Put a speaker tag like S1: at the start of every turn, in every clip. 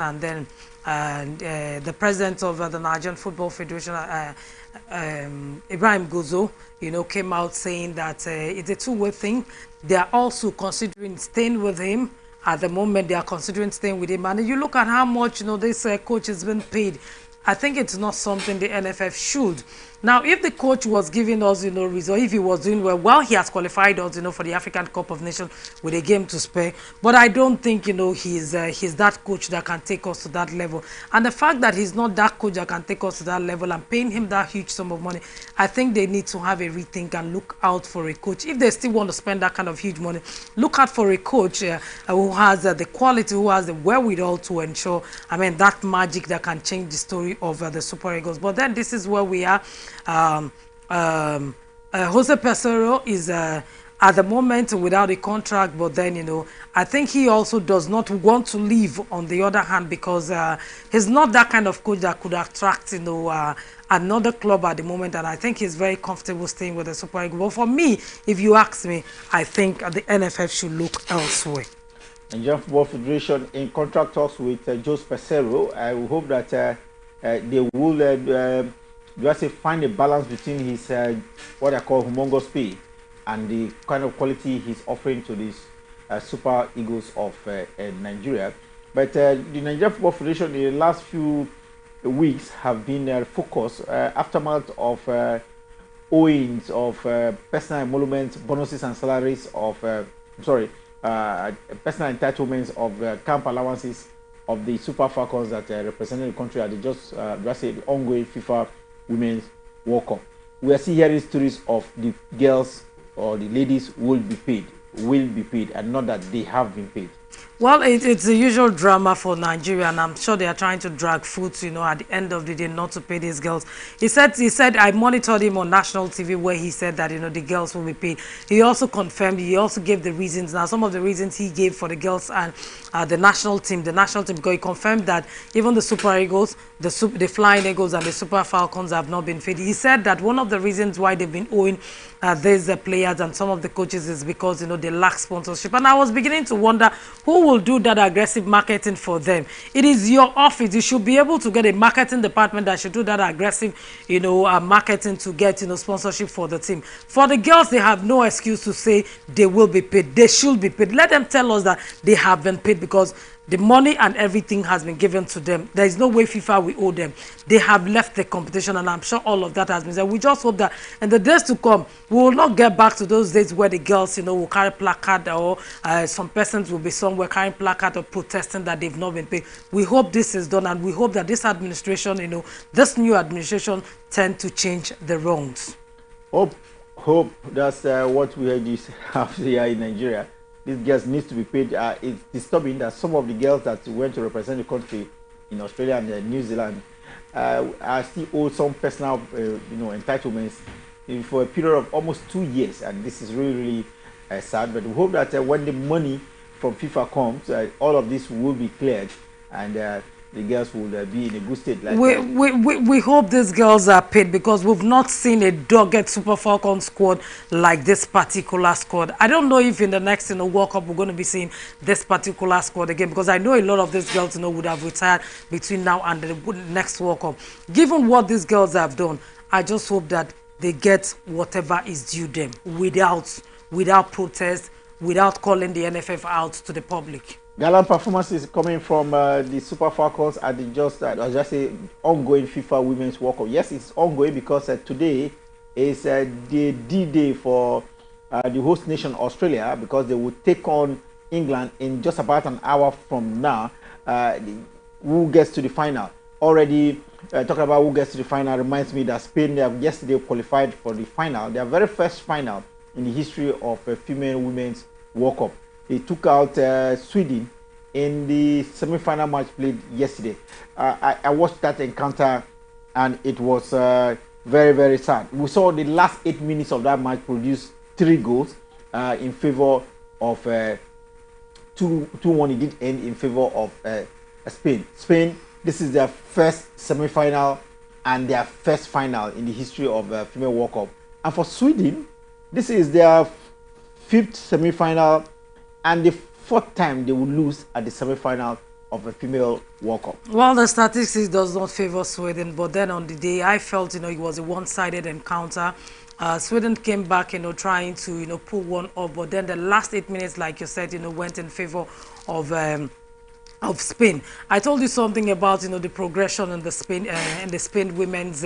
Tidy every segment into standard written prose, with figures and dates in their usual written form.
S1: and then the president of the Nigerian Football Federation, Ibrahim Gozo, came out saying that it's a two-way thing. They are also considering staying with him. At the moment, they are considering staying with him. And you look at how much, this coach has been paid. I think it's not something the NFF should. Now, if the coach was giving us, result, if he was doing well, he has qualified us, for the African Cup of Nations with a game to spare. But I don't think, he's that coach that can take us to that level. And the fact that he's not that coach that can take us to that level and paying him that huge sum of money, I think they need to have a rethink and look out for a coach. If they still want to spend that kind of huge money, look out for a coach who has the quality, who has the wherewithal to ensure, that magic that can change the story of the Super Eagles. But then this is where we are. Jose Pesero is at the moment without a contract, but then I think he also does not want to leave on the other hand, because he's not that kind of coach that could attract another club at the moment, and I think he's very comfortable staying with the Super Eagles. But for me, if you ask me, I think the NFF should look elsewhere.
S2: Nigerian Football Federation in contract talks with Jose Pesero. I will hope that they will just find a balance between his what I call humongous pay and the kind of quality he's offering to these Super Eagles of Nigeria. But the Nigerian Football Federation in the last few weeks have been focused aftermath of owings of personal emoluments, bonuses and salaries of personal entitlements of camp allowances of the Super Falcons that represented the country at the just the ongoing FIFA Women's World Cup. We are still hearing stories of the girls or the ladies will be paid, and not that they have been paid.
S1: Well, it's the usual drama for Nigeria, and I'm sure they are trying to drag foot, at the end of the day, not to pay these girls. He said I monitored him on national TV where he said that, the girls will be paid. He also confirmed, he also gave the reasons. Now, some of the reasons he gave for the girls and the national team, because he confirmed that even the Super Eagles, the Flying Eagles and the Super Falcons have not been paid. He said that one of the reasons why they've been owing these players and some of the coaches is because, they lack sponsorship. And I was beginning to wonder who will do that aggressive marketing for them. It is your office. You should be able to get a marketing department that should do that aggressive, marketing to get, sponsorship for the team. For the girls, they have no excuse to say they will be paid. They should be paid. Let them tell us that they have been paid, because the money and everything has been given to them. There is no way FIFA will owe them. They have left the competition, and I'm sure all of that has been said. We just hope that in the days to come, we will not get back to those days where the girls, will carry placard, or some persons will be somewhere carrying placard or protesting that they've not been paid. We hope this is done, and we hope that this administration, this new administration, tend to change the wrongs.
S2: Hope that's what we have here in Nigeria. These girls need to be paid. It's disturbing that some of the girls that went to represent the country in Australia and New Zealand are still owed some personal, entitlements for a period of almost 2 years, and this is really, really sad. But we hope that when the money from FIFA comes, all of this will be cleared, and the girls will be in a good state.
S1: We hope these girls are paid, because we've not seen a dogged Super Falcon squad like this particular squad. I don't know if in the next World Cup we're going to be seeing this particular squad again, because I know a lot of these girls would have retired between now and the next World Cup. Given what these girls have done, I just hope that they get whatever is due them without protest, without calling the NFF out to the public.
S2: Gallant performances coming from the Super Falcons at the just ongoing FIFA Women's World Cup. Yes, it's ongoing because today is the D-Day for the host nation Australia, because they will take on England in just about an hour from now. Who gets to the final? Already talking about who gets to the final reminds me that Spain yesterday qualified for the final, their very first final in the history of a female women's World Cup. They took out Sweden in the semi-final match played yesterday. I watched that encounter, and it was very, very sad. We saw the last 8 minutes of that match produce 3 goals in favor of 2-1. It did end in favor of Spain. Spain, this is their first semi-final and their first final in the history of female World Cup. And for Sweden, this is their 5th semi-final and the 4th time they will lose at the semi-final of a female World Cup.
S1: Well, the statistics does not favor Sweden, but then on the day, I felt, it was a one-sided encounter. Sweden came back, trying to, pull one up, but then the last 8 minutes, like you said, went in favor of Spain. I told you something about the progression in the Spain women's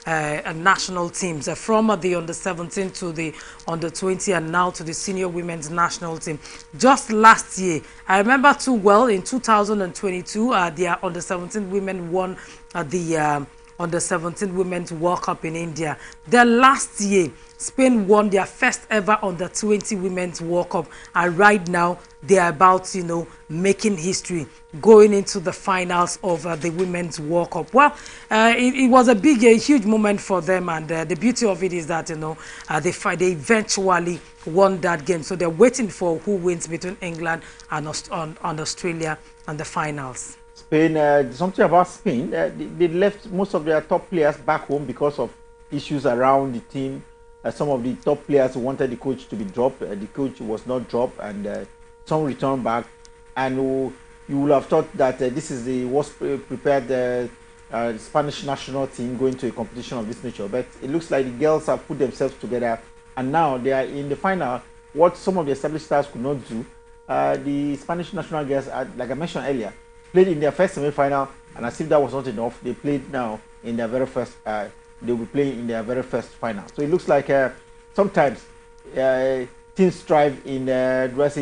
S1: national teams from the under 17 to the under 20 and now to the senior women's national team. Just last year, I remember too well, in 2022, their under 17 women won the under 17 Women's World Cup in India. The last year, Spain won their first ever under 20 Women's World Cup, and right now they are about, making history, going into the finals of the Women's World Cup. Well, it was a huge moment for them, and the beauty of it is that, they eventually won that game. So they're waiting for who wins between England and Australia and the finals.
S2: Spain, something about Spain, they left most of their top players back home because of issues around the team. Some of the top players wanted the coach to be dropped. The coach was not dropped, and some returned back. And you will have thought that this is the worst prepared Spanish national team going to a competition of this nature. But it looks like the girls have put themselves together, and now they are in the final. What some of the established stars could not do, the Spanish national girls, like I mentioned earlier, played in their first semi-final, and as if that was not enough, they played now in their very first. They'll be playing in their very first final. So it looks like sometimes teams strive in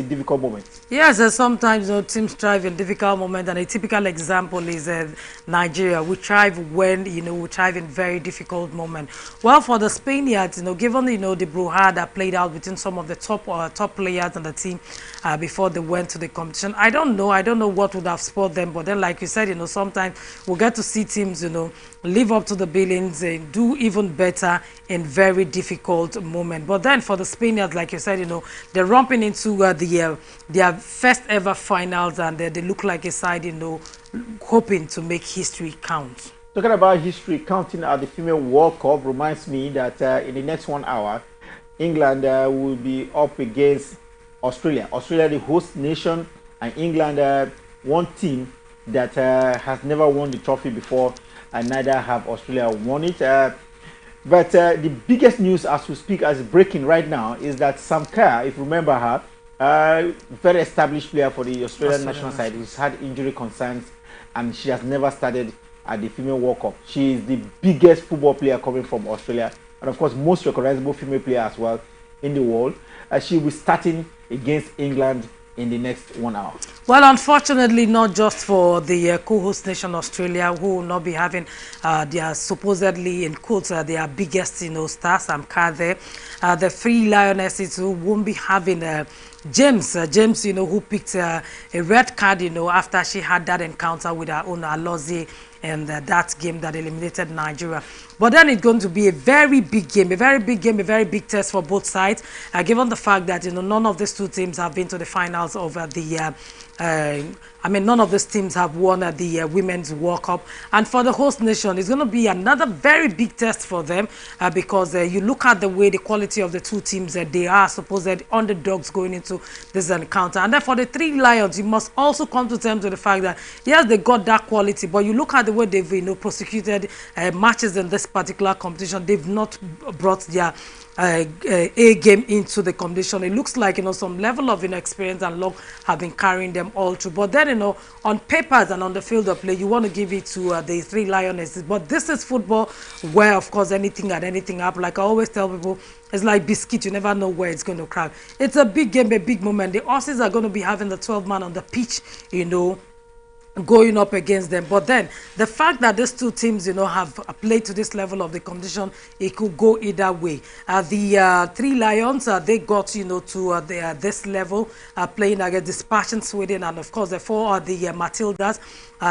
S2: difficult moments.
S1: Yes, sometimes teams strive in difficult moments, and a typical example is Nigeria. We thrive when we thrive in very difficult moments. Well, for the Spaniards, given the brouhaha that played out between some of the top players on the team before they went to the competition, I don't know what would have spoiled them. But then, like you said, sometimes we get to see teams live up to the billings and do even better in very difficult moments. But then for the Spaniards, like you said, they're romping into their first ever finals, and they look like a side, hoping to make history count.
S2: Talking about history counting at the Female World Cup reminds me that in the next 1 hour, England will be up against Australia. Australia, the host nation, and England, one team that has never won the trophy before, and neither have Australia won it. But the biggest news as we speak, as breaking right now, is that Sam Kerr, if you remember her, very established player for the Australian national side, who's had injury concerns, and she has never started at the Female World Cup. She is the biggest football player coming from Australia, and of course most recognizable female player as well in the world. She will be starting against England in the next 1 hour.
S1: Well, unfortunately, not just for the co-host nation Australia, who will not be having their supposedly, in quotes, their biggest stars, Sam Kerr there. The three Lionesses who won't be having James, who picked a red card, after she had that encounter with her own Alozie and that game that eliminated Nigeria. But then it's going to be a very big game, a very big test for both sides, given the fact that none of these two teams have been to the finals of none of these teams have won the Women's World Cup. And for the host nation, it's going to be another very big test for them because you look at the way the quality of the two teams, they are supposed underdogs going into this encounter. And then for the three Lions, you must also come to terms with the fact that, yes, they got that quality, but you look at the way they've prosecuted matches in this particular competition, they've not brought their A game into the competition. It looks like some level of experience and luck have been carrying them all through. But then on papers and on the field of play, you want to give it to the three Lionesses. But this is football, where of course anything happen. Like I always tell people, it's like biscuit. You never know where it's going to crack. It's a big game, a big moment. The Aussies are going to be having the 12-man on the pitch, going up against them. But then the fact that these two teams have played to this level of the competition, it could go either way. The three Lions, they got to this level, playing against dispatching Sweden, and of course the four the Matildas,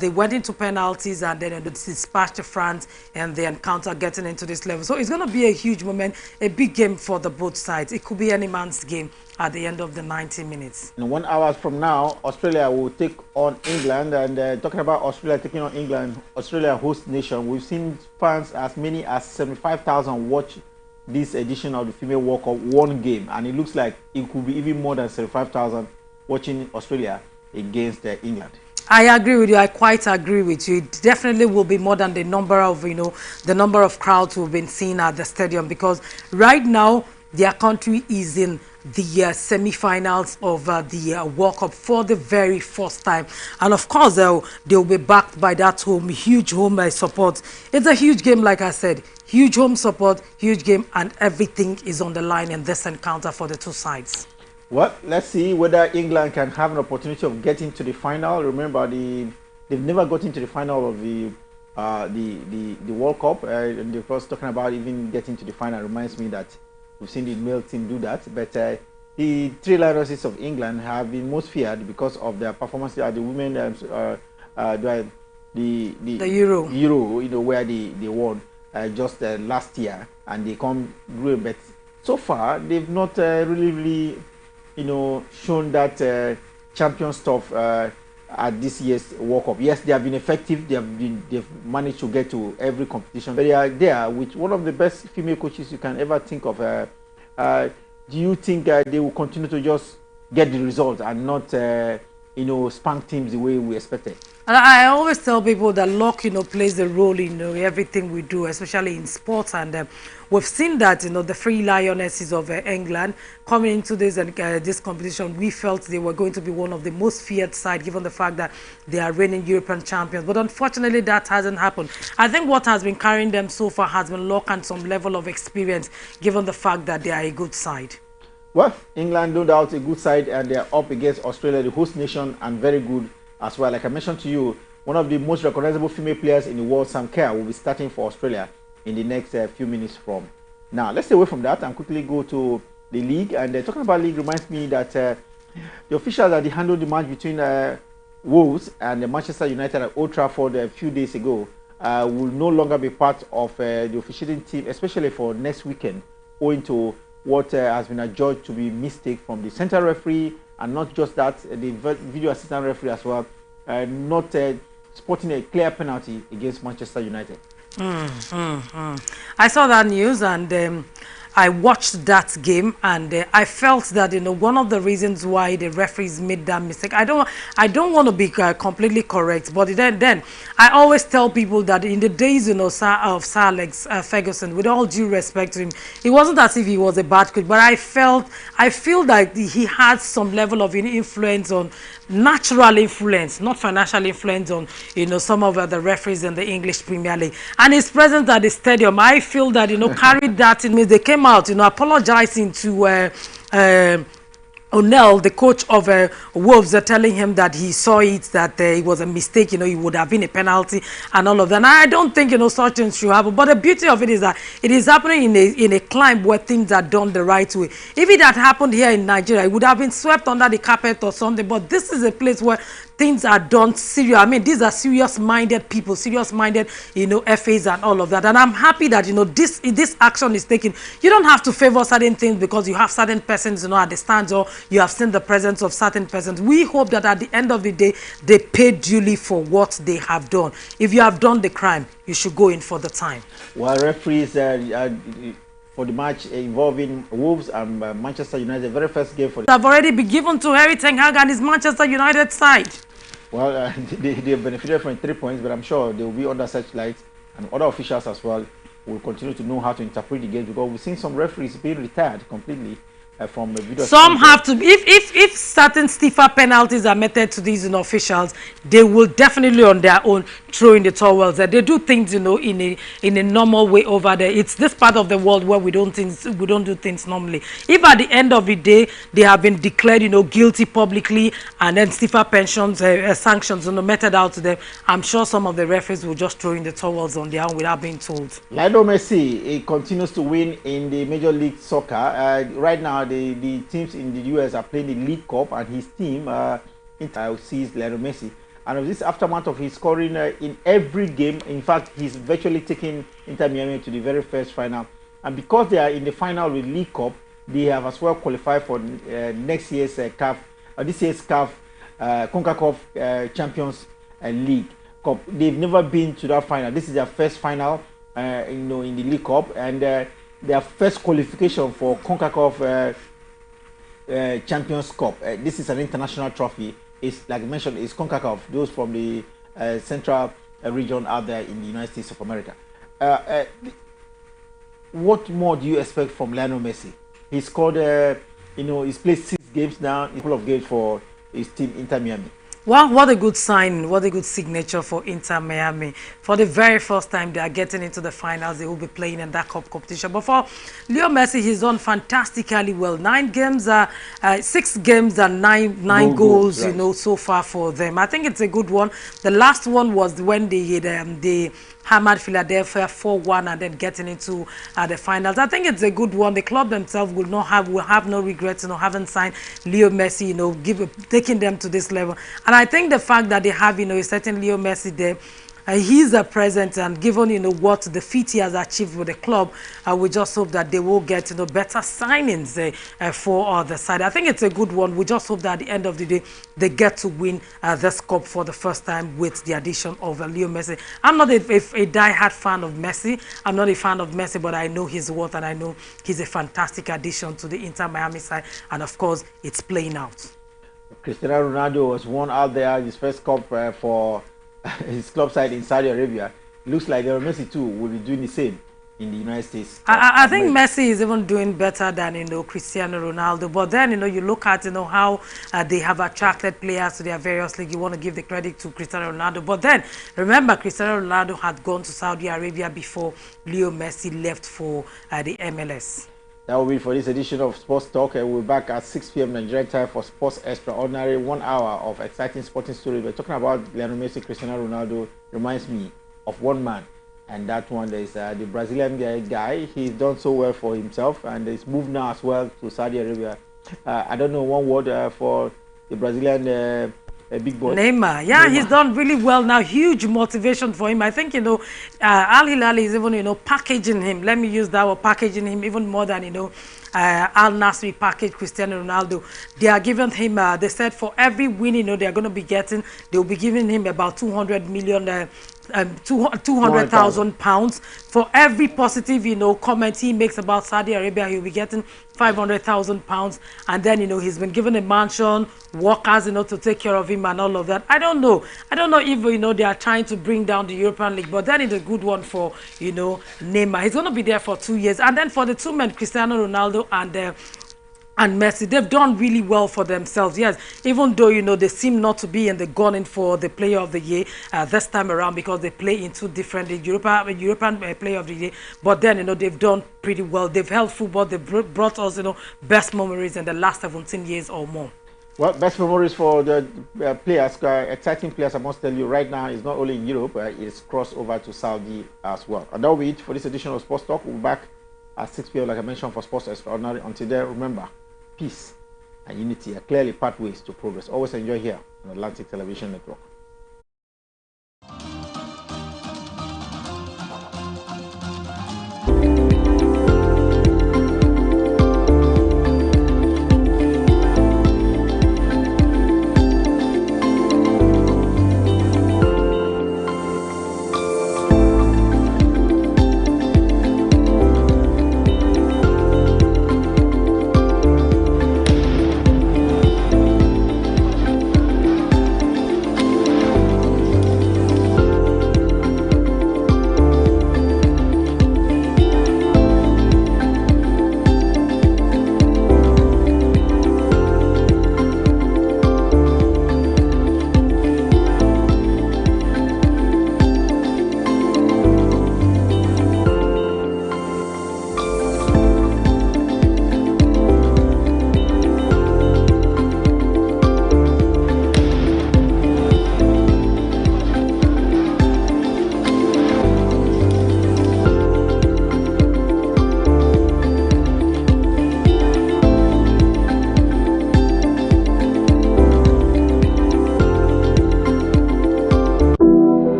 S1: they went into penalties and then they dispatched France, and they encounter getting into this level. So it's going to be a huge moment, a big game for the both sides. It could be any man's game at the end of the 90 minutes.
S2: In 1 hour from now, Australia will take on England. And talking about Australia taking on England, Australia host nation, we've seen fans as many as 75,000 watch this edition of the Female World Cup one game. And it looks like it could be even more than 75,000 watching Australia against England.
S1: I agree with you. I quite agree with you. It definitely will be more than the number of, the number of crowds we've been seeing at the stadium, because right now their country is in the semi-finals of the World Cup for the very first time. And of course, they'll be backed by that huge home support. It's a huge game, like I said. Huge home support, huge game, and everything is on the line in this encounter for the two sides.
S2: Well, let's see whether England can have an opportunity of getting to the final. Remember, they've never got into the final of the World Cup. And the first talking about even getting to the final reminds me that we've seen the male team do that. But the three Lionesses of England have been most feared because of their performance at the women, the Euro, where they won just last year, and they come grew. But so far, they've not really shown that champion stuff at this year's World Cup. Yes, they have been effective. They've managed to get to every competition. They are there with one of the best female coaches you can ever think of. Do you think they will continue to just get the results and not spank teams the way we expected?
S1: And I always tell people that luck, plays a role in everything we do, especially in sports. And we've seen that, the three Lionesses of England coming into this competition, we felt they were going to be one of the most feared side, given the fact that they are reigning European champions. But unfortunately, that hasn't happened. I think what has been carrying them so far has been luck and some level of experience, given the fact that they are a good side.
S2: Well, England, no doubt, a good side, and they are up against Australia, the host nation, and very good as well. Like I mentioned to you, one of the most recognizable female players in the world, Sam Kerr, will be starting for Australia in the next few minutes from now. Let's stay away from that and quickly go to the league. And talking about league reminds me that the officials that handled the match between Wolves and Manchester United at Old Trafford a few days ago will no longer be part of the officiating team, especially for next weekend, owing to what has been adjudged to be mistake from the central referee, and not just that, the video assistant referee as well, not sporting a clear penalty against Manchester United.
S1: I saw that news, and I watched that game, and I felt that one of the reasons why the referees made that mistake. I don't want to be completely correct, but then I always tell people that in the days of Sir Alex Ferguson, with all due respect to him, it wasn't as if he was a bad coach, but I feel that he had some level of influence, on natural influence, not financial influence, on some of the referees in the English Premier League. And his presence at the stadium, I feel that carried that. It means they came out apologizing to O'Neill, the coach of Wolves, telling him that he saw it, that it was a mistake, it would have been a penalty and all of that. And I don't think, such things should happen. But the beauty of it is that it is happening in a climb where things are done the right way. If it had happened here in Nigeria, it would have been swept under the carpet or something. But this is a place where things are done serious. I mean, these are serious-minded people, serious-minded, FAs and all of that. And I'm happy that, this action is taken. You don't have to favor certain things because you have certain persons, at the stands, or you have seen the presence of certain persons. We hope that at the end of the day, they pay duly for what they have done. If you have done the crime, you should go in for the time.
S2: Well, referees for the match involving Wolves and Manchester United, the very first game for
S1: have already been given to Harry Ten Hag and his Manchester United side.
S2: Well, they benefited from 3 points, but I'm sure they will be under such light, and other officials as well will continue to know how to interpret the game, because we've seen some referees being retired completely from video.
S1: Some have to. If certain stiffer penalties are meted to these officials, they will definitely on their own throw in the towels. They do things in a normal way over there. It's this part of the world where we don't do things normally. If at the end of the day they have been declared guilty publicly, and then stiffer pensions sanctions meted out to them, I'm sure some of the referees will just throw in the towels on their own without being told.
S2: Lionel Messi continues to win in the Major League Soccer. Right now, the teams in the US are playing the League Cup, and his team sees Lionel Messi. And of this aftermath of his scoring in every game, in fact, he's virtually taking Inter Miami to the very first final. And because they are in the final with League Cup, they have as well qualified for next year's this year's CONCACAF Champions League Cup. They've never been to that final. This is their first final, in the League Cup, and their first qualification for CONCACAF Champions Cup. This is an international trophy It's like I mentioned, it's CONCACAF, those from the central region out there in the United States of America. What more do you expect from Lionel Messi? He scored, he's played 6 games now, a couple of games for his team Inter Miami.
S1: Well, what a good sign, what a good signature for Inter Miami. For the very first time, they are getting into the finals. They will be playing in that cup competition. But for Leo Messi, he's done fantastically well. 6 games and nine goals,
S2: right.
S1: so far for them. I think it's a good one. The last one was when they hammered Philadelphia 4-1 and then getting into the finals. I think it's a good one. The club themselves will have no regrets, having signed Leo Messi, taking them to this level. And I think the fact that they have, a certain Leo Messi there, he's a present, and given what the feat he has achieved with the club, we just hope that they will get better signings for the side. I think it's a good one. We just hope that at the end of the day they get to win this cup for the first time with the addition of Leo Messi. I'm not a die-hard fan of Messi. I'm not a fan of Messi, but I know his worth and I know he's a fantastic addition to the Inter Miami side, and of course it's playing out.
S2: Cristiano Ronaldo was won out there his first cup for his club side in Saudi Arabia. Looks like Messi too will be doing the same in the United States.
S1: I think Messi is even doing better than Cristiano Ronaldo. But then you look at how they have attracted players to their various leagues. You want to give the credit to Cristiano Ronaldo. But then remember, Cristiano Ronaldo had gone to Saudi Arabia before Leo Messi left for the MLS.
S2: That will be for this edition of Sports Talk. We'll be back at 6 p.m. Nigerian time for Sports Extraordinary. 1 hour of exciting sporting stories. We're talking about Lionel Messi. Cristiano Ronaldo reminds me of one man, and that one is the Brazilian guy. He's done so well for himself, and he's moved now as well to Saudi Arabia. I don't know one word for the Brazilian big boy.
S1: Neymar, yeah, Neymar. He's done really well now. Huge motivation for him. I think Al Hilal is even packaging him. Let me use that word, packaging him even more than Al Nassr packaged Cristiano Ronaldo. They are giving him. They said for every win they are going to be getting, they will be giving him about 200 million. 200,000 pounds for every positive comment he makes about Saudi Arabia. He'll be getting 500,000 pounds, and then he's been given a mansion, workers to take care of him and all of that. I don't know if they are trying to bring down the European League, but then it's a good one for Neymar. He's going to be there for 2 years, and then for the two men, Cristiano Ronaldo and Messi, they've done really well for themselves. Yes, even though they seem not to be in the gunning for the Player of the Year this time around, because they play in two different European Player of the Year. But then they've done pretty well. They've held football. They've brought us best memories in the last 17 years or more.
S2: Well, best memories for the players, exciting players. I must tell you right now, is not only in Europe. It's crossed over to Saudi as well. And that will be it for this edition of Sports Talk. We'll be back at 6 p.m. like I mentioned for Sports Extraordinary. Until then, remember, peace and unity are clearly pathways to progress. Always enjoy here on Atlantic Television Network.